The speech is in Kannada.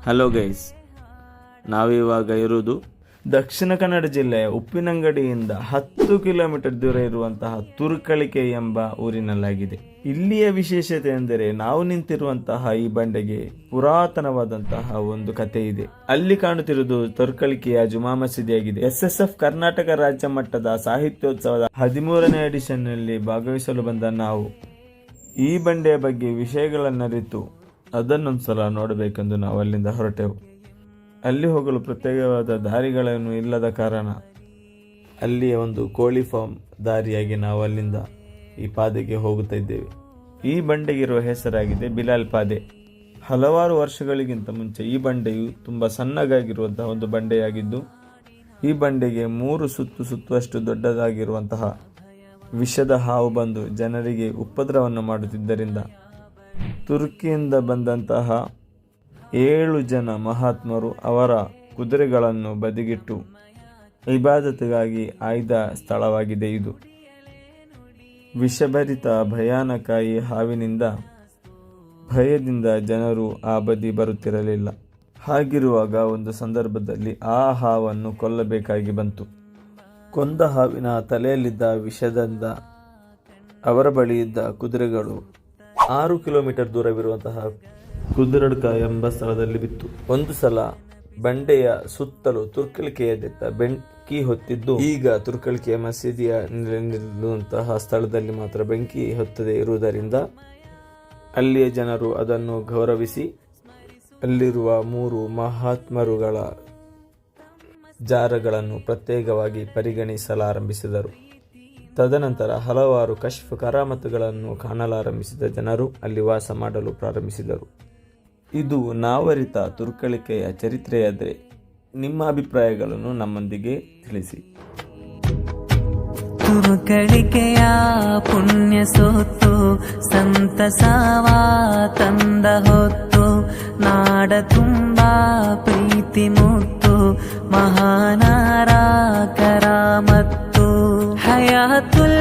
ಹಲೋ ಗೈಸ್, ನಾವಿವಾಗ ಇರುವುದು ದಕ್ಷಿಣ ಕನ್ನಡ ಜಿಲ್ಲೆಯ ಉಪ್ಪಿನಂಗಡಿಯಿಂದ 10 ಕಿಲೋಮೀಟರ್ ದೂರ ಇರುವಂತಹ ತುರ್ಕಳಿಕೆ ಎಂಬ ಊರಿನಲ್ಲಾಗಿದೆ. ಇಲ್ಲಿಯ ವಿಶೇಷತೆ ಎಂದರೆ ನಾವು ನಿಂತಿರುವಂತಹ ಈ ಬಂಡೆಗೆ ಪುರಾತನವಾದಂತಹ ಒಂದು ಕಥೆ ಇದೆ. ಅಲ್ಲಿ ಕಾಣುತ್ತಿರುವುದು ತುರ್ಕಳಿಕೆಯ ಜುಮಾ ಮಸೀದಿಯಾಗಿದೆ. SSF ಕರ್ನಾಟಕ ರಾಜ್ಯ ಮಟ್ಟದ ಸಾಹಿತ್ಯೋತ್ಸವದ 13ನೇ ಎಡಿಷನ್ ನಲ್ಲಿ ಭಾಗವಹಿಸಲು ಬಂದ ನಾವು ಈ ಬಂಡೆಯ ಬಗ್ಗೆ ವಿಷಯಗಳನ್ನರಿತು ಅದನ್ನೊಂದ್ಸಲ ನೋಡಬೇಕೆಂದು ನಾವು ಅಲ್ಲಿಂದ ಹೊರಟೆವು. ಅಲ್ಲಿ ಹೋಗಲು ಪ್ರತ್ಯೇಕವಾದ ದಾರಿಗಳನ್ನು ಇಲ್ಲದ ಕಾರಣ ಅಲ್ಲಿಯ ಒಂದು ಕೋಳಿ ಫಾರ್ಮ್ ದಾರಿಯಾಗಿ ನಾವು ಅಲ್ಲಿಂದ ಈ ಪಾದೆಗೆ ಹೋಗುತ್ತಾ ಇದ್ದೇವೆ. ಈ ಬಂಡೆಗಿರುವ ಹೆಸರಾಗಿದೆ ಬಿಲಾಲ್ ಪಾದೆ. ಹಲವಾರು ವರ್ಷಗಳಿಗಿಂತ ಮುಂಚೆ ಈ ಬಂಡೆಯು ತುಂಬ ಸಣ್ಣಗಾಗಿರುವಂತಹ ಒಂದು ಬಂಡೆಯಾಗಿದ್ದು, ಈ ಬಂಡೆಗೆ 3 ಸುತ್ತುವಷ್ಟು ದೊಡ್ಡದಾಗಿರುವಂತಹ ವಿಷದ ಹಾವು ಬಂದು ಜನರಿಗೆ ಉಪದ್ರವವನ್ನು ಮಾಡುತ್ತಿದ್ದರಿಂದ ತುರ್ಕಿಯಿಂದ ಬಂದಂತಹ 7 ಜನ ಮಹಾತ್ಮರು ಅವರ ಕುದುರೆಗಳನ್ನು ಬದಿಗಿಟ್ಟು ಇಬಾದತಿಗಾಗಿ ಆಯ್ದ ಸ್ಥಳವಾಗಿದೆ ಇದು. ವಿಷಭರಿತ ಭಯಾನಕ ಈ ಹಾವಿನಿಂದ ಭಯದಿಂದ ಜನರು ಆ ಬದಿ ಬರುತ್ತಿರಲಿಲ್ಲ. ಹಾಗಿರುವಾಗ ಒಂದು ಸಂದರ್ಭದಲ್ಲಿ ಆ ಹಾವನ್ನು ಕೊಲ್ಲಬೇಕಾಗಿ ಬಂತು. ಕೊಂದ ಹಾವಿನ ತಲೆಯಲ್ಲಿದ್ದ ವಿಷದಿಂದ ಅವರ ಬಳಿ ಇದ್ದ ಕುದುರೆಗಳು 6 ಕಿಲೋಮೀಟರ್ ದೂರವಿರುವಂತಹ ಕುದುರಡ್ಕ ಎಂಬ ಸ್ಥಳದಲ್ಲಿ ಬಿತ್ತು. ಒಂದು ಸಲ ಬಂಡೆಯ ಸುತ್ತಲೂ ತುರ್ಕಳಿಕೆಯ ಬೆಂಕಿ ಹೊತ್ತಿದ್ದು, ಈಗ ತುರ್ಕಳಿಕೆಯ ಮಸೀದಿಯ ನಿಲ್ಲುವಂತಹ ಸ್ಥಳದಲ್ಲಿ ಮಾತ್ರ ಬೆಂಕಿ ಹೊತ್ತದೇ ಇರುವುದರಿಂದ ಅಲ್ಲಿಯ ಜನರು ಅದನ್ನು ಗೌರವಿಸಿ ಅಲ್ಲಿರುವ 3 ಮಹಾತ್ಮರುಗಳ ಜಾರಗಳನ್ನು ಪ್ರತ್ಯೇಕವಾಗಿ ಪರಿಗಣಿಸಲಾರಂಭಿಸಿದರು. ತದನಂತರ ಹಲವಾರು ಕಶ್ಫ್ ಕರಾಮತುಗಳನ್ನು ಕಾಣಲಾರಂಭಿಸಿದ ಜನರು ಅಲ್ಲಿ ವಾಸ ಮಾಡಲು ಪ್ರಾರಂಭಿಸಿದರು. ಇದು ನಾವರಿತ ತುರ್ಕಳಿಕೆಯ ಚರಿತ್ರೆಯಾದರೆ ನಿಮ್ಮ ಅಭಿಪ್ರಾಯಗಳನ್ನು ನಮ್ಮೊಂದಿಗೆ ತಿಳಿಸಿ. ತುರ್ಕಳಿಕೆಯ ಪುಣ್ಯ ಸೊತ್ತು ಸಂತಸವ ತಂದ ಹೊತ್ತು, ನಾಡ ತುಂಬಾ ಪ್ರೀತಿ ಮುತ್ತು ಮಹಾನಾರ ಕರಾಮತ್ತು ಹಯಾತುಲ್